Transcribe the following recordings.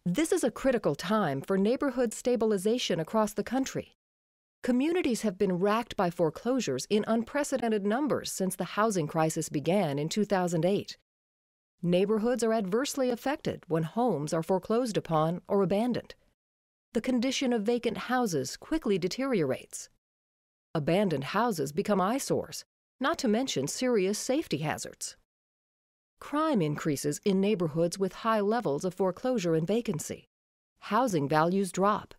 This is a critical time for neighborhood stabilization across the country. Communities have been racked by foreclosures in unprecedented numbers since the housing crisis began in 2008. Neighborhoods are adversely affected when homes are foreclosed upon or abandoned. The condition of vacant houses quickly deteriorates. Abandoned houses become eyesores, not to mention serious safety hazards. Crime increases in neighborhoods with high levels of foreclosure and vacancy. Housing values drop.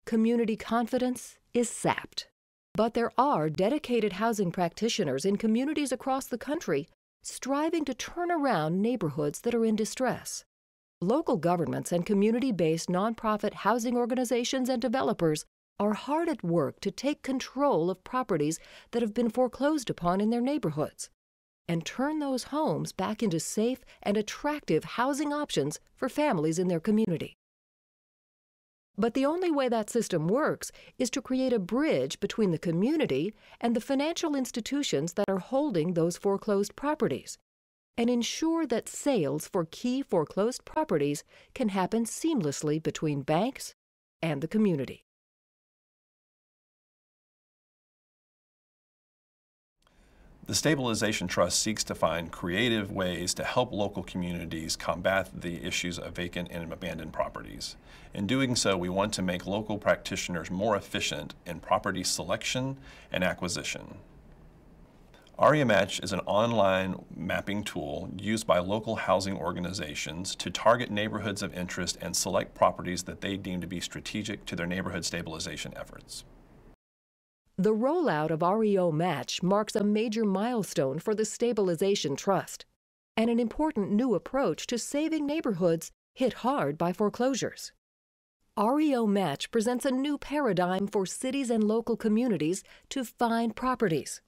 Community confidence is sapped. But there are dedicated housing practitioners in communities across the country striving to turn around neighborhoods that are in distress. Local governments and community-based nonprofit housing organizations and developers are hard at work to take control of properties that have been foreclosed upon in their neighborhoods and turn those homes back into safe and attractive housing options for families in their community. But the only way that system works is to create a bridge between the community and the financial institutions that are holding those foreclosed properties, and ensure that sales for key foreclosed properties can happen seamlessly between banks and the community. The Stabilization Trust seeks to find creative ways to help local communities combat the issues of vacant and abandoned properties. In doing so, we want to make local practitioners more efficient in property selection and acquisition. REOMatch is an online mapping tool used by local housing organizations to target neighborhoods of interest and select properties that they deem to be strategic to their neighborhood stabilization efforts. The rollout of REOMatch marks a major milestone for the Stabilization Trust and an important new approach to saving neighborhoods hit hard by foreclosures. REOMatch presents a new paradigm for cities and local communities to find properties,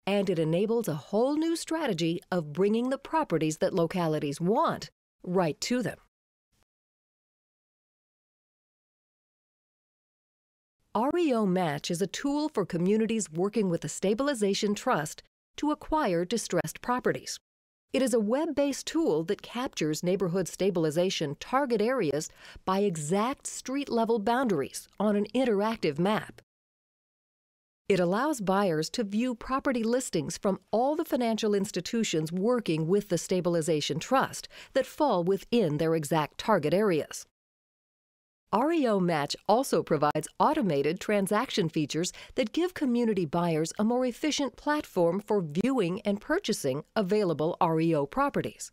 and it enables a whole new strategy of bringing the properties that localities want right to them. REOMatch is a tool for communities working with the Stabilization Trust to acquire distressed properties. It is a web-based tool that captures neighborhood stabilization target areas by exact street-level boundaries on an interactive map. It allows buyers to view property listings from all the financial institutions working with the Stabilization Trust that fall within their exact target areas. REOMatch also provides automated transaction features that give community buyers a more efficient platform for viewing and purchasing available REO properties.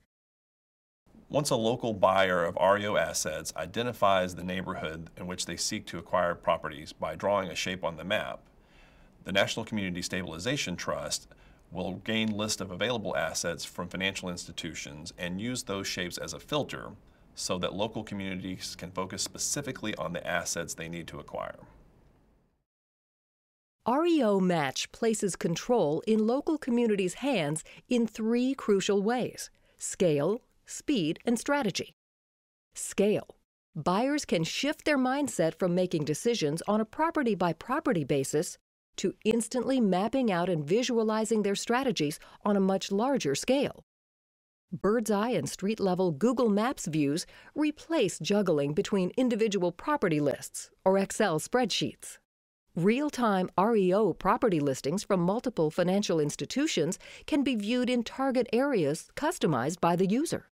Once a local buyer of REO assets identifies the neighborhood in which they seek to acquire properties by drawing a shape on the map, the National Community Stabilization Trust will gain lists of available assets from financial institutions and use those shapes as a filter so that local communities can focus specifically on the assets they need to acquire. REOMatch places control in local communities' hands in three crucial ways: scale, speed, and strategy. Scale. Buyers can shift their mindset from making decisions on a property-by-property basis to instantly mapping out and visualizing their strategies on a much larger scale. Bird's-eye and street-level Google Maps views replace juggling between individual property lists or Excel spreadsheets. Real-time REO property listings from multiple financial institutions can be viewed in target areas customized by the user.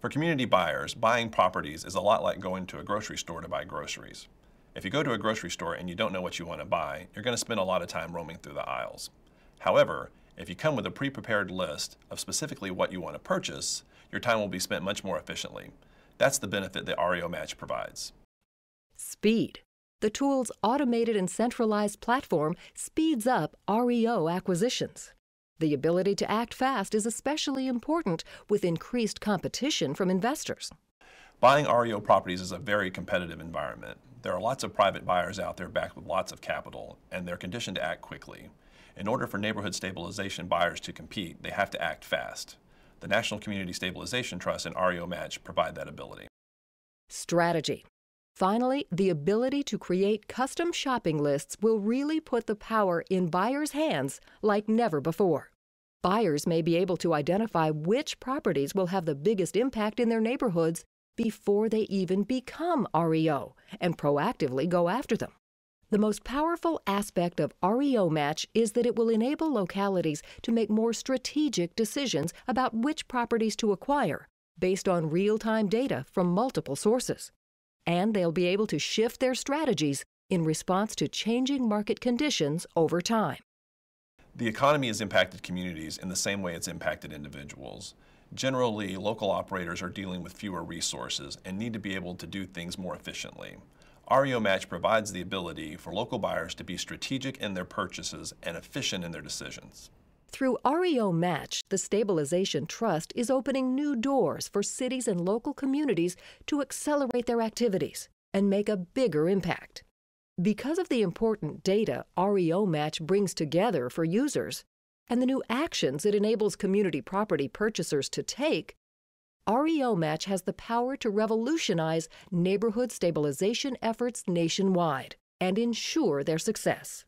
For community buyers, buying properties is a lot like going to a grocery store to buy groceries. If you go to a grocery store and you don't know what you want to buy, you're going to spend a lot of time roaming through the aisles. However, if you come with a pre-prepared list of specifically what you want to purchase, your time will be spent much more efficiently. That's the benefit that REOMatch provides. Speed. The tool's automated and centralized platform speeds up REO acquisitions. The ability to act fast is especially important with increased competition from investors. Buying REO properties is a very competitive environment. There are lots of private buyers out there backed with lots of capital, and they're conditioned to act quickly. In order for neighborhood stabilization buyers to compete, they have to act fast. The National Community Stabilization Trust and REOMatch provide that ability. Strategy. Finally, the ability to create custom shopping lists will really put the power in buyers' hands like never before. Buyers may be able to identify which properties will have the biggest impact in their neighborhoods before they even become REO and proactively go after them. The most powerful aspect of REOMatch is that it will enable localities to make more strategic decisions about which properties to acquire based on real-time data from multiple sources. And they'll be able to shift their strategies in response to changing market conditions over time. The economy has impacted communities in the same way it's impacted individuals. Generally, local operators are dealing with fewer resources and need to be able to do things more efficiently. REOMatch provides the ability for local buyers to be strategic in their purchases and efficient in their decisions. Through REOMatch, the Stabilization Trust is opening new doors for cities and local communities to accelerate their activities and make a bigger impact. Because of the important data REOMatch brings together for users and the new actions it enables community property purchasers to take, REOMatch has the power to revolutionize neighborhood stabilization efforts nationwide and ensure their success.